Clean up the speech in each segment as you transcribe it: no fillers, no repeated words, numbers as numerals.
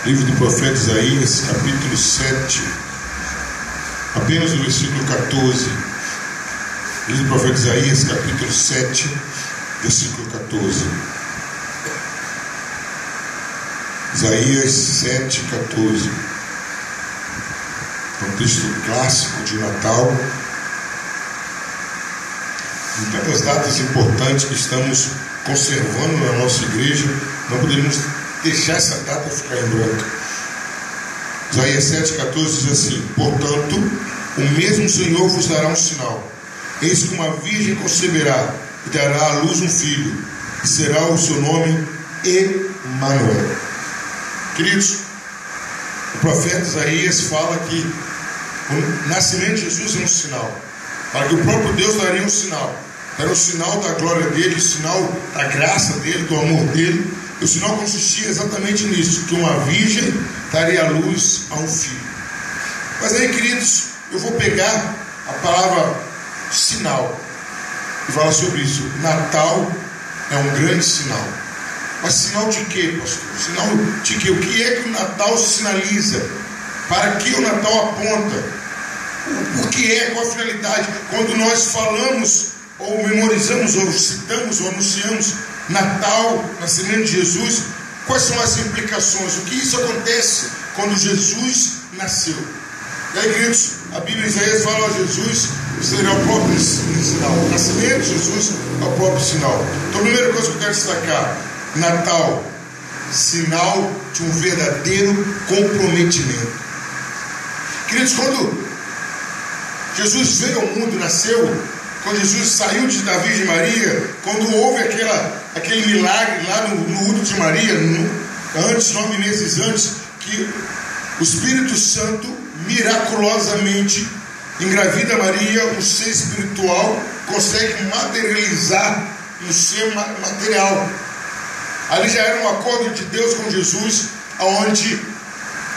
Livro do profeta Isaías, capítulo 7, apenas o versículo 14. Livro do profeta Isaías, capítulo 7, versículo 14. Isaías 7, 14. É um texto clássico de Natal. Em tantas datas importantes que estamos conservando na nossa igreja, não poderíamos deixar essa data ficar em branco. Isaías 7,14 diz assim: portanto, o mesmo Senhor vos dará um sinal. Eis que uma virgem conceberá e dará à luz um filho, e será o seu nome Emanuel. Queridos, o profeta Isaías fala que o nascimento de Jesus é um sinal, para que o próprio Deus daria um sinal. Era o sinal da glória dele, o sinal da graça dele, do amor dele. E o sinal consistia exatamente nisso, que uma virgem daria à luz a um filho. Mas aí, queridos, eu vou pegar a palavra sinal e falar sobre isso. Natal é um grande sinal. Mas sinal de quê, pastor? Sinal de quê? O que é que o Natal sinaliza? Para que o Natal aponta? O que é? Qual a finalidade? Quando nós falamos, ou memorizamos, ou citamos, ou anunciamos Natal, nascimento de Jesus, quais são as implicações? O que isso acontece quando Jesus nasceu? E aí, queridos, a Bíblia em Isaías fala: Jesus será o próprio sinal. O nascimento de Jesus é o próprio sinal. Então, a primeira coisa que eu quero destacar: Natal, sinal de um verdadeiro comprometimento. Queridos, quando Jesus veio ao mundo, nasceu, quando Jesus saiu da Virgem Maria, quando houve aquele milagre lá no útero de Maria, 9 meses antes, que o Espírito Santo miraculosamente engravida Maria, um ser espiritual consegue materializar um ser material. Ali já era um acordo de Deus com Jesus, onde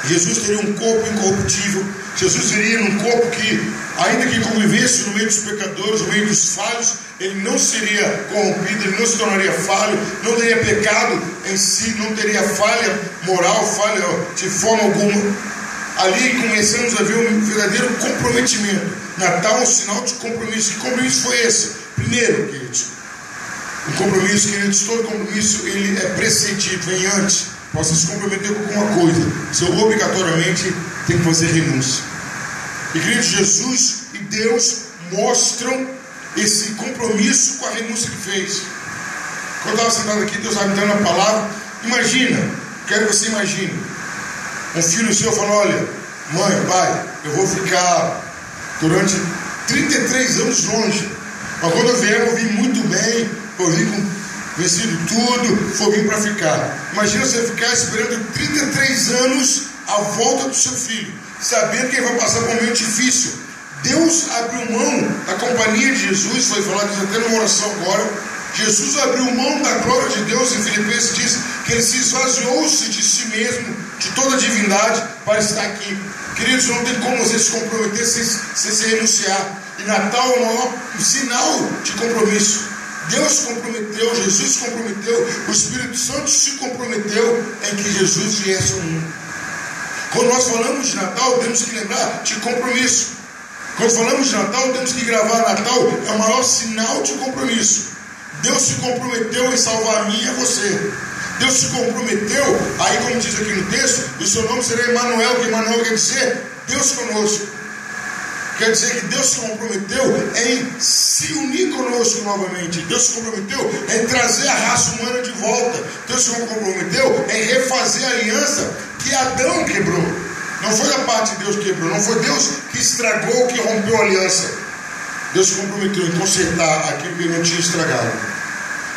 Jesus teria um corpo incorruptível. Jesus viria num corpo que, ainda que convivesse no meio dos pecadores, no meio dos falhos, ele não seria corrompido, ele não se tornaria falho, não teria pecado em si, não teria falha moral, falha de forma alguma. Ali começamos a ver um verdadeiro comprometimento. Natal é um sinal de compromisso. Que compromisso foi esse? Primeiro, queridos, um compromisso, queridos, todo compromisso ele é precedido, vem antes. Para você se comprometer com alguma coisa, você obrigatoriamente tem que fazer renúncia. E, queridos, Jesus e Deus mostram esse compromisso com a renúncia que fez. Quando eu estava sentado aqui, Deus estava me dando a palavra. Imagina, quero que você imagine um filho seu falando: olha, mãe, pai, eu vou ficar durante 33 anos longe, mas quando eu vier, eu vim muito bem, eu vim com vencido tudo, for vir para ficar. Imagina você ficar esperando 33 anos a volta do seu filho, sabendo que ele vai passar por um momento difícil. Deus abriu mão da companhia de Jesus, foi falado isso até numa oração agora. Jesus abriu mão da glória de Deus. Em Filipenses diz que ele se esvaziou-se de si mesmo, de toda a divindade, para estar aqui. Queridos, não tem como você se comprometer sem se renunciar. E Natal é o maior sinal de compromisso. Deus se comprometeu, Jesus se comprometeu, o Espírito Santo se comprometeu em que Jesus viesse ao mundo. Quando nós falamos de Natal, temos que lembrar de compromisso. Quando falamos de Natal, temos que gravar Natal, é o maior sinal de compromisso. Deus se comprometeu em salvar a mim e a você. Deus se comprometeu, aí como diz aqui no texto, o seu nome será Emanuel, que Emanuel quer dizer Deus conosco. Quer dizer que Deus se comprometeu em se unir conosco novamente. Deus se comprometeu em trazer a raça humana de volta. Deus se comprometeu em refazer a aliança que Adão quebrou. Não foi da parte de Deus que quebrou, não foi Deus que estragou, que rompeu a aliança. Deus se comprometeu em consertar aquilo que ele não tinha estragado.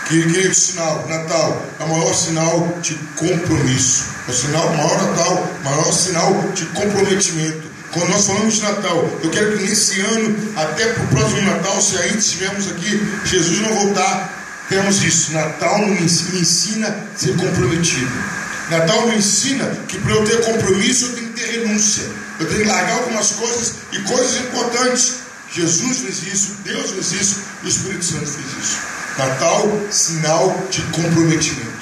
Querido, sinal, Natal é o maior sinal de compromisso. É o maior Natal, maior sinal de comprometimento. Quando nós falamos de Natal, eu quero que nesse ano, até para o próximo Natal, se ainda estivermos aqui, Jesus não voltar, temos isso. Natal me ensina a ser comprometido. Natal me ensina que para eu ter compromisso, eu tenho que ter renúncia. Eu tenho que largar algumas coisas e coisas importantes. Jesus fez isso, Deus fez isso, e o Espírito Santo fez isso. Natal, sinal de comprometimento.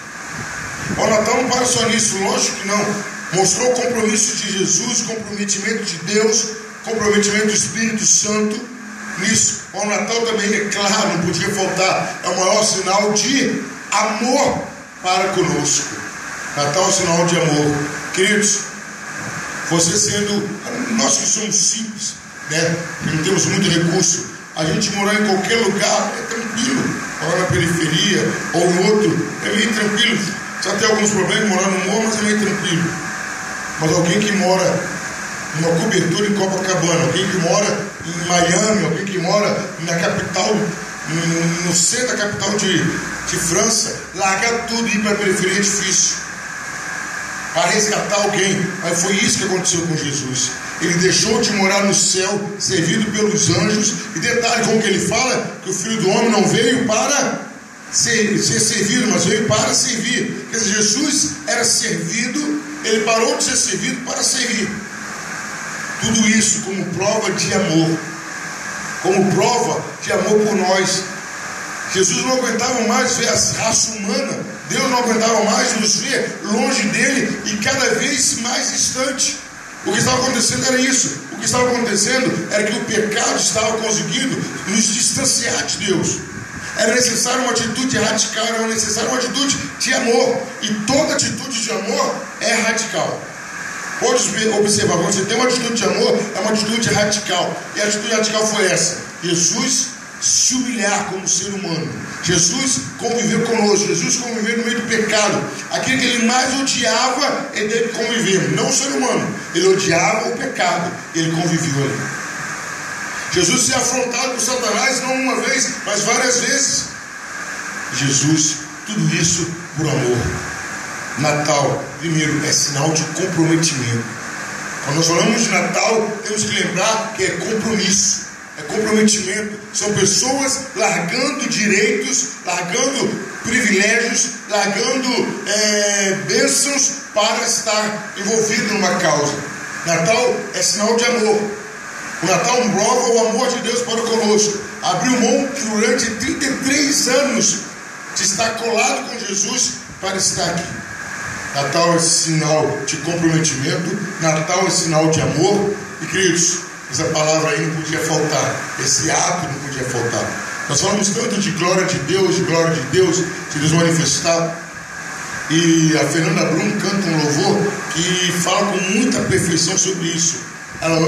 O Natal não para só nisso, lógico que não. mostrou o compromisso de Jesus, o comprometimento de Deus, o comprometimento do Espírito Santo nisso. O Natal também, é claro, não podia faltar, é o maior sinal de amor para conosco. Natal é um sinal de amor. Queridos, você sendo, nós que somos simples, né, que não temos muito recurso, a gente morar em qualquer lugar é tranquilo. Morar na periferia ou em outro é meio tranquilo. Já tem alguns problemas, morar no morro, mas é meio tranquilo. Mas alguém que mora numa cobertura em Copacabana, alguém que mora em Miami, alguém que mora na capital, no centro da capital de França, largar tudo e ir para a periferia é difícil. Para resgatar alguém. Mas foi isso que aconteceu com Jesus. Ele deixou de morar no céu, servido pelos anjos. E detalhe, como que ele fala? Que o Filho do Homem não veio para ser servido, mas veio para servir. Quer dizer, Jesus era servido, ele parou de ser servido para servir. Tudo isso como prova de amor. Como prova de amor por nós. Jesus não aguentava mais ver a raça humana. Deus não aguentava mais nos ver longe dele e cada vez mais distante. O que estava acontecendo era isso. O que estava acontecendo era que o pecado estava conseguindo nos distanciar de Deus. Era necessário uma atitude radical, era necessária uma atitude de amor. E toda atitude de amor é radical. Pode observar, quando você tem uma atitude de amor, é uma atitude radical. E a atitude radical foi essa: Jesus se humilhar como ser humano, Jesus conviver conosco, Jesus conviver no meio do pecado. Aquele que ele mais odiava, ele teve que conviver, não o ser humano, ele odiava o pecado, ele conviveu ali. Jesus se afrontado por Satanás não uma vez, mas várias vezes. Jesus, tudo isso por amor. Natal, primeiro, é sinal de comprometimento. Quando nós falamos de Natal, temos que lembrar que é compromisso. É comprometimento, são pessoas largando direitos, largando privilégios, largando bênçãos para estar envolvido numa causa. Natal é sinal de amor. O Natal prova o amor de Deus para conosco. Abriu mão durante 33 anos de estar colado com Jesus para estar aqui. Natal é sinal de comprometimento, Natal é sinal de amor. E queridos, essa palavra aí não podia faltar, esse ato não podia faltar. Nós falamos tanto de glória de Deus, de Deus manifestar. E a Fernanda Brum canta um louvor que fala com muita perfeição sobre isso. Ela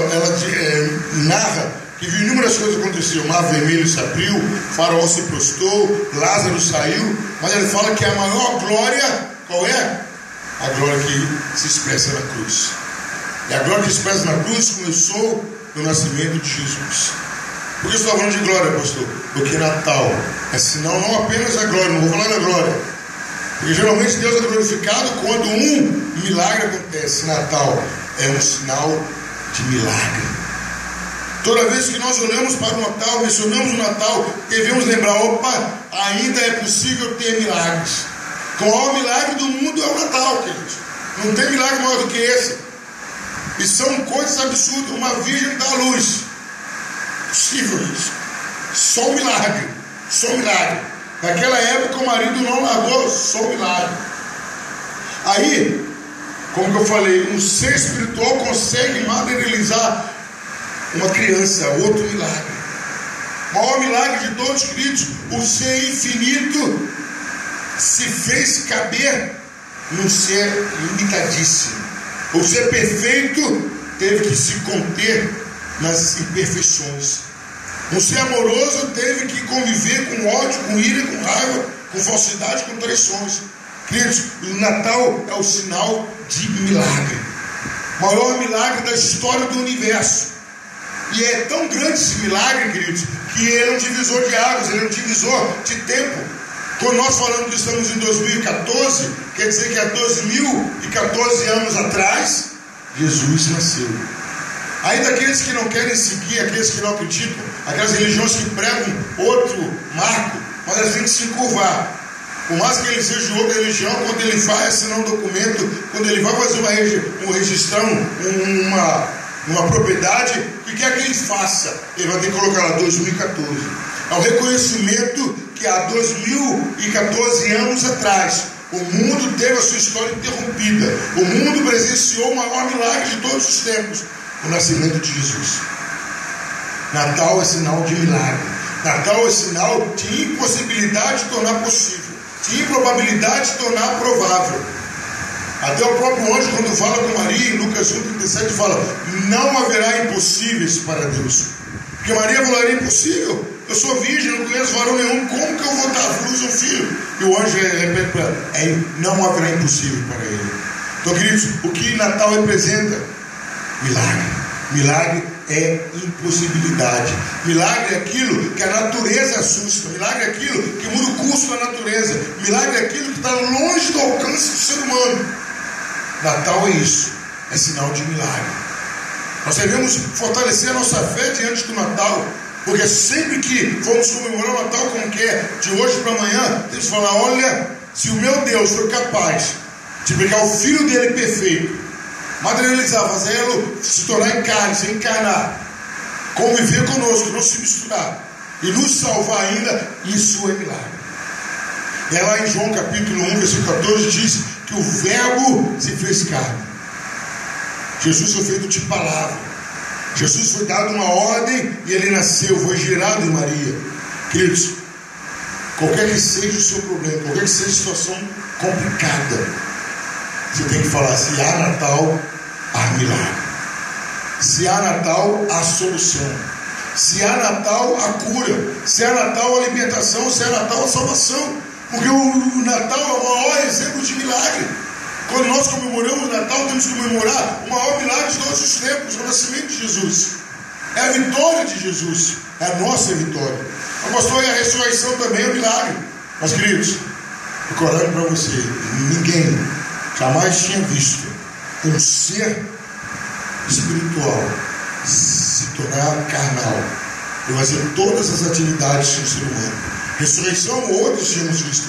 narra que viu inúmeras coisas acontecer. O mar vermelho se abriu, o faraó se prostrou, Lázaro saiu. Mas ele fala que a maior glória, qual é? A glória que se expressa na cruz. E a glória que se expressa na cruz começou no nascimento de Jesus. Por que eu estou falando de glória, pastor? Porque Natal é sinal não apenas da glória, não vou falar da glória, porque geralmente Deus é glorificado quando um milagre acontece. Natal é um sinal de milagre. Toda vez que nós olhamos para o Natal, mencionamos o Natal, devemos lembrar: opa, ainda é possível ter milagres. O maior milagre do mundo é o Natal, queridos. Não tem milagre maior do que esse. E são coisas absurdas. Uma virgem dá luz. Possível isso. Só um milagre. Só um milagre. Naquela época o marido não largou. Só um milagre. Aí, como que eu falei, um ser espiritual consegue materializar uma criança. Outro milagre. O maior milagre de todos, queridos: o ser infinito se fez caber num ser limitadíssimo. O ser perfeito teve que se conter nas imperfeições. Um ser amoroso teve que conviver com ódio, com ira, com raiva, com falsidade, com traições. Queridos, o Natal é o sinal de milagre. O maior milagre da história do universo. E é tão grande esse milagre, queridos, que ele é um divisor de águas, ele é um divisor de tempo. Quando nós falamos que estamos em 2014, quer dizer que há 2014 anos atrás, Jesus nasceu. Ainda aqueles que não querem seguir, aqueles que não acreditam, aquelas religiões que pregam outro marco, mas eles têm que se curvar. Por mais que ele seja de outra religião, quando ele vai assinar um documento, quando ele vai fazer um registrão, uma propriedade, o que quer que ele faça? Ele vai ter que colocar lá 2014. É um reconhecimento que há 2014 anos atrás o mundo teve a sua história interrompida. O mundo presenciou o maior milagre de todos os tempos, o nascimento de Jesus. Natal é sinal de milagre. Natal é sinal de impossibilidade de tornar possível, de improbabilidade de tornar provável. Até o próprio anjo, quando fala com Maria, em Lucas 1,37, fala: não haverá impossíveis para Deus. Porque Maria falou: é impossível, eu sou virgem, não conheço varão nenhum, como que eu vou dar à luz um filho? E o anjo repete para ela: não haverá impossível para ele. Então, queridos, o que Natal representa? Milagre. Milagre é impossibilidade. Milagre é aquilo que a natureza assusta. Milagre é aquilo que muda o curso da natureza. Milagre é aquilo que está longe do alcance do ser humano. Natal é isso, é sinal de milagre. Nós devemos fortalecer a nossa fé diante do Natal, porque sempre que formos comemorar o Natal, como que é, de hoje para amanhã, temos que falar: olha, se o meu Deus foi capaz de pegar o Filho dele perfeito, materializar, fazê-lo se tornar em carne, se encarnar, conviver conosco, não se misturar e nos salvar ainda, isso é milagre. E lá em João capítulo 1, versículo 14 diz que o verbo se fez carne. Jesus foi feito de palavra. Jesus foi dado uma ordem e ele nasceu, foi gerado em Maria. Queridos, qualquer que seja o seu problema, qualquer que seja a situação complicada, você tem que falar: se há Natal, há milagre. Se há Natal, há solução. Se há Natal, há cura. Se há Natal, há libertação. Se há Natal, há salvação. Porque o Natal é o maior exemplo de milagre. Quando nós comemoramos o Natal, temos que comemorar o maior milagre de todos os tempos, o nascimento de Jesus. É a vitória de Jesus, é a nossa vitória. Mas, pastor, e a ressurreição também é um milagre. Mas, queridos, eu estou orando para você: ninguém jamais tinha visto um ser espiritual se tornar carnal e fazer todas as atividades de um ser humano. Ressurreição outros tínhamos visto,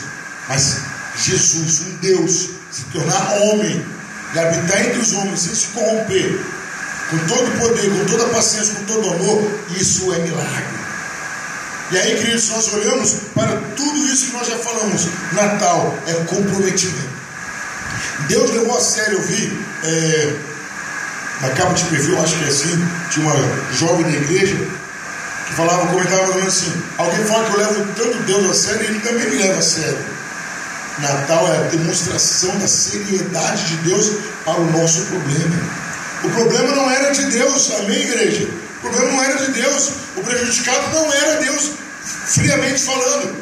mas Jesus, um Deus, se tornar homem e habitar entre os homens sem se corromper, com todo o poder, com toda a paciência, com todo o amor, isso é milagre. E aí, queridos, nós olhamos para tudo isso que nós já falamos. Natal é comprometimento. Deus levou a sério. Eu vi na capa de perfil, acho que é assim, tinha uma jovem da igreja que falava, comentava mais ou menos assim: alguém fala que eu levo tanto Deus a sério, ele também me leva a sério. Natal é a demonstração da seriedade de Deus para o nosso problema. O problema não era de Deus, amém, igreja? O problema não era de Deus, o prejudicado não era Deus, friamente falando.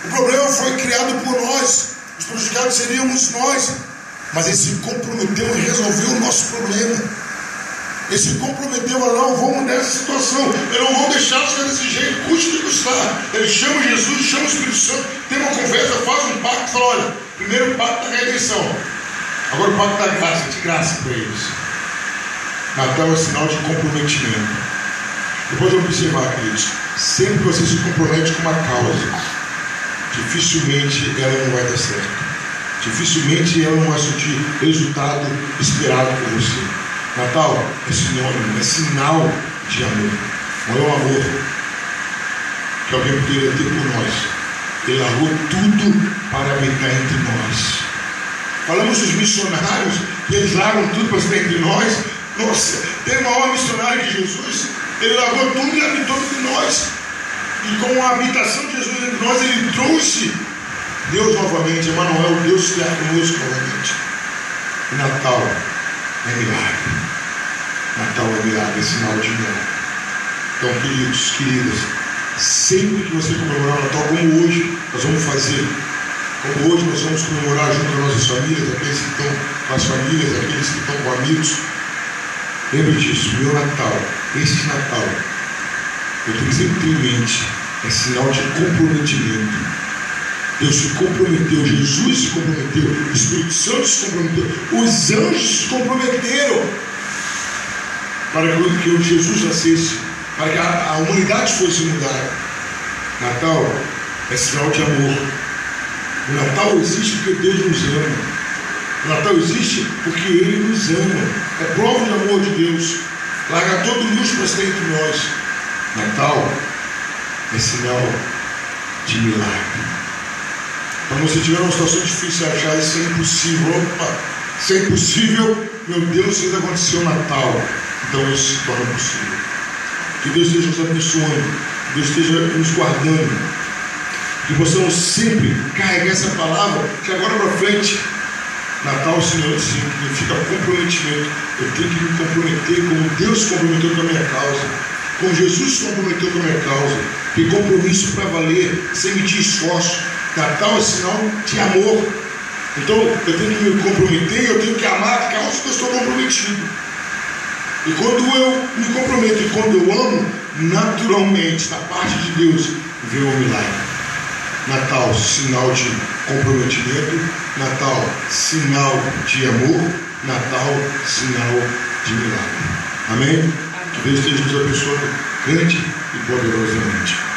O problema foi criado por nós, os prejudicados seríamos nós. Mas ele se comprometeu em resolver o nosso problema. Ele se comprometeu a: não vou mudar essa situação, eu não vou deixar ficar desse jeito, custe o que custar. Ele chama Jesus, chama o Espírito Santo, tem uma conversa, faz um pacto, fala: olha, primeiro o pacto da redenção, agora o pacto da graça, de graça para eles. Natal é sinal de comprometimento. Depois observar, queridos, sempre que você se compromete com uma causa, dificilmente ela não vai dar certo. Dificilmente ela não vai surtir resultado esperado por você. Natal é sinônimo, é sinal de amor. Não é o amor que alguém poderia ter por nós. Ele largou tudo para habitar entre nós. Falamos dos missionários, que eles largam tudo para estar entre nós. Nossa, tem o maior missionário que Jesus. Ele largou tudo e habitou entre nós. E com a habitação de Jesus entre nós, ele trouxe Deus novamente, Emmanuel, Deus está conosco novamente. E Natal é milagre. Natal é milagre, é sinal de milagre. Então, queridos, queridas, sempre que você comemorar o Natal, como hoje nós vamos fazer, como hoje nós vamos comemorar junto com as nossas famílias, aqueles que estão com as famílias, aqueles que estão com amigos, lembre disso: meu Natal, este Natal, eu tenho que sempre ter em mente, é sinal de comprometimento. Deus se comprometeu, Jesus se comprometeu, o Espírito Santo se comprometeu, os anjos se comprometeram para que o Jesus nascesse, para que a humanidade fosse mudada. Natal é sinal de amor. O Natal existe porque Deus nos ama. O Natal existe porque Ele nos ama. É prova do amor de Deus. Larga todo o luxo para estar entre nós. Natal é sinal de milagre. Quando você tiver uma situação difícil, achar isso é impossível. Opa, isso é impossível, meu Deus, isso aconteceu no Natal. Então isso se torna possível. Que Deus esteja nos abençoando, que Deus esteja nos guardando, que possamos sempre carregar essa palavra, que agora para frente, Natal significa comprometimento. Eu tenho que me comprometer como Deus se comprometeu com a minha causa, como Jesus se comprometeu com a minha causa. Que compromisso para valer, sem medir esforço. Natal é sinal de amor. Então eu tenho que me comprometer, eu tenho que amar a causa que eu estou comprometido. E quando eu me comprometo e quando eu amo, naturalmente, da parte de Deus, vem o milagre. Natal, sinal de comprometimento. Natal, sinal de amor. Natal, sinal de milagre. Amém? Que Deus esteja nos abençoando grande e poderosamente.